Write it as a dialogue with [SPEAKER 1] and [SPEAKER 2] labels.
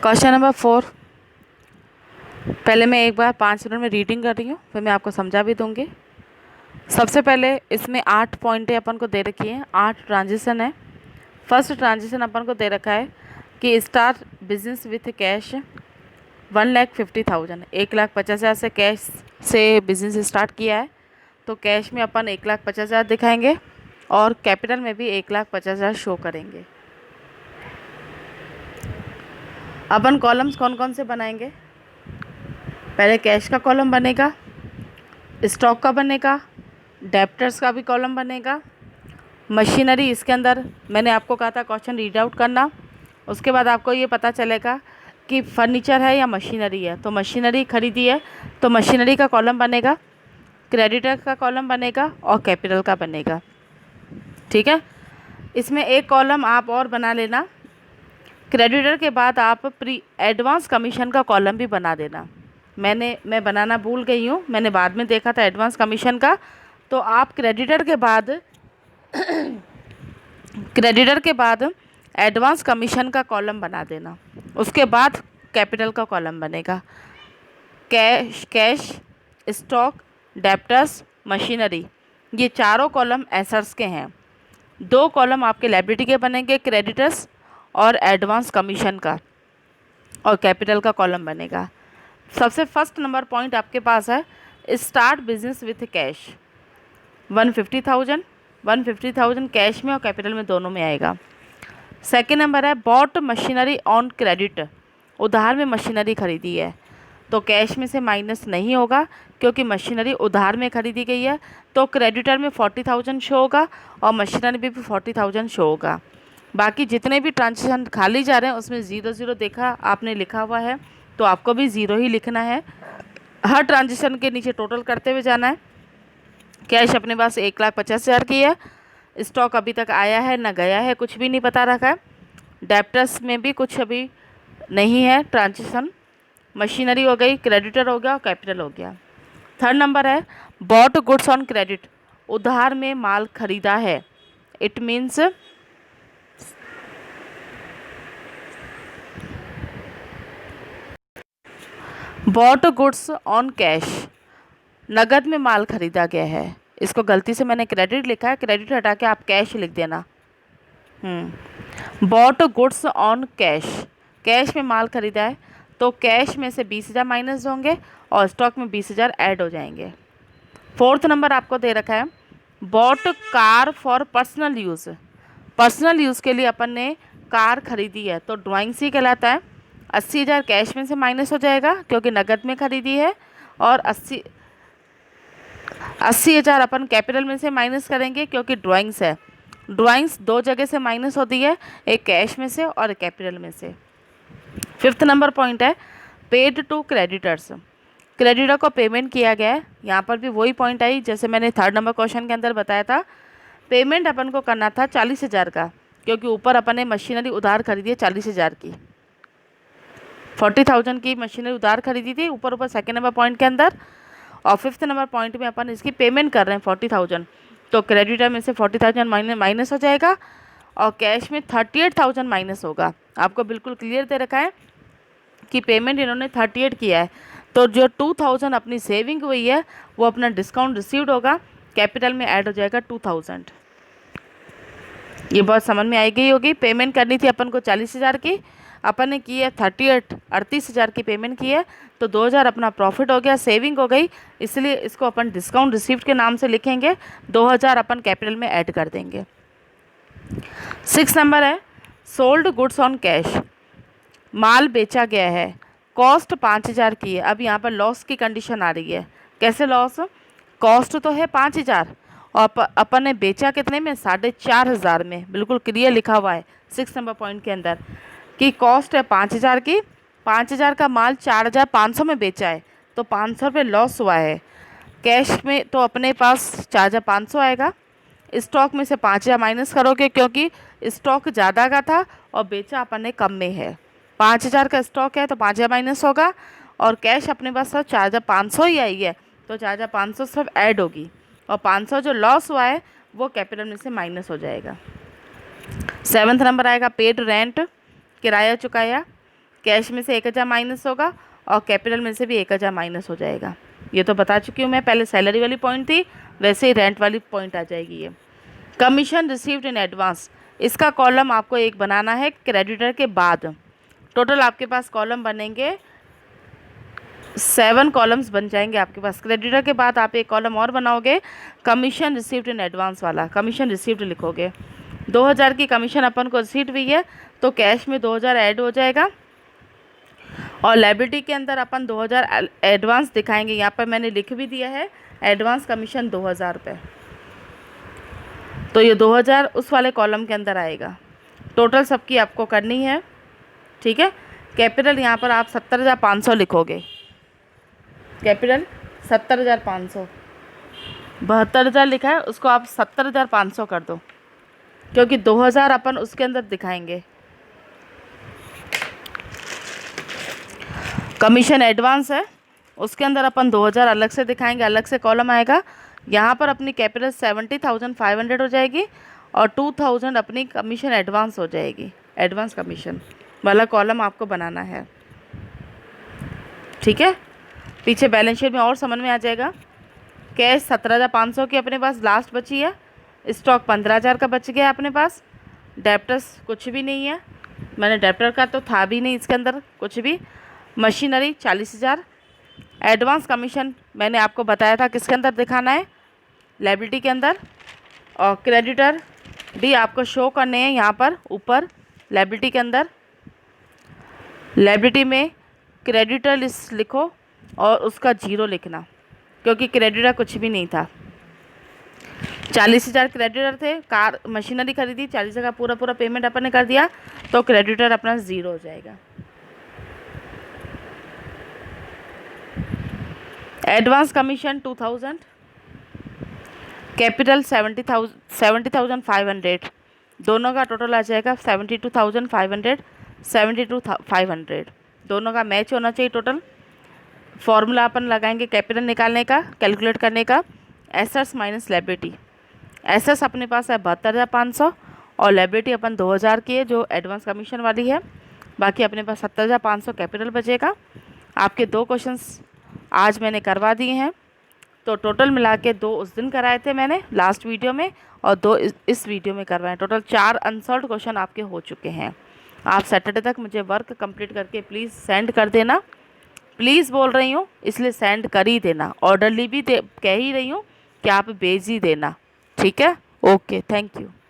[SPEAKER 1] Question number 4। पहले मैं एक बार 5 मिनट में रीडिंग कर रही हूँ, फिर मैं आपको समझा भी दूंगी। सबसे पहले इसमें 8 पॉइंटें अपन को दे रखी हैं, 8 ट्रांजिशन है। फर्स्ट ट्रांजिशन अपन को दे रखा है कि स्टार्ट बिजनेस विथ कैश 1,50,000, 1,50,000 से कैश से बिजनेस स्टार्ट किया है, तो कैश में अपन 1,50,000 दिखाएंगे और कैपिटल में भी 1,50,000 शो करेंगे। अपन कॉलम्स कौन कौन से बनाएंगे? पहले कैश का कॉलम बनेगा, स्टॉक का बनेगा, डेप्टर्स का भी कॉलम बनेगा, मशीनरी इसके अंदर मैंने आपको कहा था क्वेश्चन रीड आउट करना। उसके बाद आपको ये पता चलेगा कि फर्नीचर है या मशीनरी है, तो मशीनरी खरीदी है तो मशीनरी का कॉलम बनेगा, क्रेडिटर का कॉलम बनेगा और कैपिटल का बनेगा। ठीक है, इसमें एक कॉलम आप और बना लेना, क्रेडिटर के बाद आप प्री एडवांस कमीशन का कॉलम भी बना देना। मैं बनाना भूल गई हूँ, मैंने बाद में देखा था एडवांस कमीशन का, तो आप क्रेडिटर के बाद एडवांस कमीशन का कॉलम बना देना। उसके बाद कैपिटल का कॉलम बनेगा, कैश, स्टॉक, डेप्टर्स, मशीनरी, ये चारों कॉलम एसेट्स के हैं। 2 कॉलम आपके लायबिलिटी के बनेंगे, क्रेडिटर्स और एडवांस कमीशन का, और कैपिटल का कॉलम बनेगा। सबसे फर्स्ट नंबर पॉइंट आपके पास है start business with cash 150,000 cash में और कैपिटल में दोनों में आएगा। सेकेंड नंबर है बॉट मशीनरी ऑन क्रेडिट, उधार में मशीनरी खरीदी है, तो कैश में से माइनस नहीं होगा क्योंकि मशीनरी उधार में खरीदी गई है, तो क्रेडिटर में 40,000 शो होगा और मशीनरी में भी 40,000 शो होगा। बाकी जितने भी ट्रांजेक्शन खाली जा रहे हैं उसमें 0 देखा आपने लिखा हुआ है, तो आपको भी 0 ही लिखना है। हर ट्रांजेक्शन के नीचे टोटल करते हुए जाना है। कैश अपने पास 1,50,000 की है, स्टॉक अभी तक आया है ना गया है, कुछ भी नहीं पता रखा है, डेप्टर्स में भी कुछ अभी नहीं है ट्रांजेक्शन, मशीनरी हो गई, क्रेडिटर हो गया और कैपिटल हो गया। थर्ड नंबर है बॉट गुड्स ऑन क्रेडिट, उधार में माल खरीदा है। It means bought goods on cash, नगद में माल खरीदा गया है। इसको गलती से मैंने क्रेडिट लिखा है, क्रेडिट हटा के आप कैश लिख देना। Bought goods on cash, cash में माल खरीदा है तो कैश में से 20,000 माइनस होंगे और स्टॉक में 20,000 ऐड हो जाएंगे। फोर्थ नंबर आपको दे रखा है bought car for personal use, personal use के लिए अपन ने कार खरीदी है, तो ड्राइंग सी कहलाता है। 80,000 कैश में से माइनस हो जाएगा क्योंकि नगद में खरीदी है, और 80,000 अपन कैपिटल में से माइनस करेंगे क्योंकि ड्राइंग्स है। ड्राइंग्स 2 जगह से माइनस होती है, एक कैश में से और एक कैपिटल में से। फिफ्थ नंबर पॉइंट है पेड टू क्रेडिटर्स, क्रेडिटर को पेमेंट किया गया है। यहाँ पर भी वही पॉइंट आई जैसे मैंने थर्ड नंबर क्वेश्चन के अंदर बताया था, पेमेंट अपन को करना था 40,000 का, क्योंकि ऊपर अपन ने मशीनरी उधार खरीदी है 40,000 की, 40,000 की मशीनरी उधार खरीदी थी ऊपर सेकेंड नंबर पॉइंट के अंदर, और फिफ्थ नंबर पॉइंट में अपन इसकी पेमेंट कर रहे हैं 40,000, तो क्रेडिटर में से 40,000 माइनस हो जाएगा और कैश में 38,000 माइनस होगा। आपको बिल्कुल क्लियर दे रखा है कि पेमेंट इन्होंने 38 किया है, तो जो 2,000 अपनी सेविंग हुई है वो अपना डिस्काउंट रिसीव्ड होगा, कैपिटल में ऐड हो जाएगा 2,000। ये बहुत समझ में आई गई होगी। पेमेंट करनी थी अपन को 40,000 की, अपन ने की है 38,000 की पेमेंट की है, तो 2,000 अपना प्रॉफिट हो गया, सेविंग हो गई, इसलिए इसको अपन डिस्काउंट रिसीव्ड के नाम से लिखेंगे, 2,000 अपन कैपिटल में ऐड कर देंगे। 6 नंबर है सोल्ड गुड्स ऑन कैश, माल बेचा गया है, कॉस्ट 5,000 की है। अब यहाँ पर लॉस की कंडीशन आ रही है, कैसे लॉस? कॉस्ट तो है 5,000 और अपन ने बेचा कितने में? 4,500 में। बिल्कुल क्लियर लिखा हुआ है 6 नंबर पॉइंट के अंदर कि कॉस्ट है 5,000 की, 5,000 का माल 4,500 में बेचा है, तो 500 रुपये लॉस हुआ है। कैश में तो अपने पास 4,500 आएगा, स्टॉक में से 5,000 माइनस करोगे क्योंकि स्टॉक ज़्यादा का था और बेचा अपन ने कम में है। 5,000 का स्टॉक है तो 5,000 माइनस होगा, और कैश अपने पास सिर्फ 4,500 ही आई है, तो 4,500 सिर्फ ऐड होगी, और 500 जो लॉस हुआ है वो कैपिटल में से माइनस हो जाएगा। 7th नंबर आएगा पेड रेंट, किराया चुकाया, कैश में से 1000 माइनस होगा और कैपिटल में से भी 1000 माइनस हो जाएगा। ये तो बता चुकी हूँ मैं, पहले सैलरी वाली पॉइंट थी, वैसे ही रेंट वाली पॉइंट आ जाएगी ये। कमीशन रिसीव्ड इन एडवांस, इसका कॉलम आपको एक बनाना है क्रेडिटर के बाद। टोटल आपके पास कॉलम बनेंगे 7 कॉलम्स बन जाएंगे आपके पास। क्रेडिटर के बाद आप एक कॉलम और बनाओगे कमीशन रिसीव्ड इन एडवांस वाला, कमीशन रिसीव्ड लिखोगे। 2000 की कमीशन अपन को रिसीव हुई है तो कैश में 2000 ऐड हो जाएगा और लायबिलिटी के अंदर अपन 2000 एडवांस दिखाएंगे। यहाँ पर मैंने लिख भी दिया है एडवांस कमीशन 2000 रुपये, तो ये 2000 उस वाले कॉलम के अंदर आएगा। टोटल सबकी आपको करनी है, ठीक है। कैपिटल यहाँ पर आप 70,500 लिखोगे, कैपिटल 70,500, 72,000 लिखा है उसको आप 70,500 कर दो, क्योंकि 2000 अपन उसके अंदर दिखाएंगे। कमीशन एडवांस है उसके अंदर अपन 2000 अलग से दिखाएंगे, अलग से कॉलम आएगा। यहाँ पर अपनी कैपिटल 70,500 हो जाएगी और 2000 अपनी कमीशन एडवांस हो जाएगी। एडवांस कमीशन वाला कॉलम आपको बनाना है, ठीक है। पीछे बैलेंस शीट में और समझ में आ जाएगा। कैश 17,500 की अपने पास लास्ट बची है, स्टॉक 15,000 का बच गया अपने पास, डेप्टर्स कुछ भी नहीं है, मैंने डेप्टर का तो था भी नहीं इसके अंदर कुछ भी। मशीनरी 40,000। एडवांस कमीशन मैंने आपको बताया था किसके अंदर दिखाना है, लायबिलिटी के अंदर। और क्रेडिटर भी आपको शो करने हैं यहाँ पर ऊपर लायबिलिटी के अंदर। लायबिलिटी में क्रेडिटर लिस्ट लिखो और उसका 0 लिखना, क्योंकि क्रेडिटर कुछ भी नहीं था। 40,000 क्रेडिटर थे, कार मशीनरी खरीदी, 40,000 का पूरा पेमेंट अपन ने कर दिया, तो क्रेडिटर अपना 0 हो जाएगा। एडवांस कमीशन 2000, कैपिटल 70,500, दोनों का टोटल आ जाएगा 72,500, 72,500, दोनों का मैच होना चाहिए टोटल। फॉर्मूला अपन लगाएंगे कैपिटल निकालने का, कैलकुलेट करने का, एसेट्स माइनस लायबिलिटी। एसेट्स अपने पास है 72,500 और लायबिलिटी अपन 2000 की है जो एडवांस कमीशन वाली है, बाकी अपने पास 70,500 कैपिटल बचेगा। आपके 2 क्वेश्चंस आज मैंने करवा दिए हैं, तो टोटल मिला के 2 उस दिन कराए थे मैंने लास्ट वीडियो में और 2 इस वीडियो में करवाए। टोटल 4 अनसॉल्व्ड क्वेश्चन आपके हो चुके हैं। आप सैटरडे तक मुझे वर्क कंप्लीट करके प्लीज़ सेंड कर देना, प्लीज़ बोल रही हूँ, इसलिए सेंड कर ही देना। ऑर्डरली भी कह ही रही हूँ कि आप भेज ही देना, ठीक है। Okay, thank you.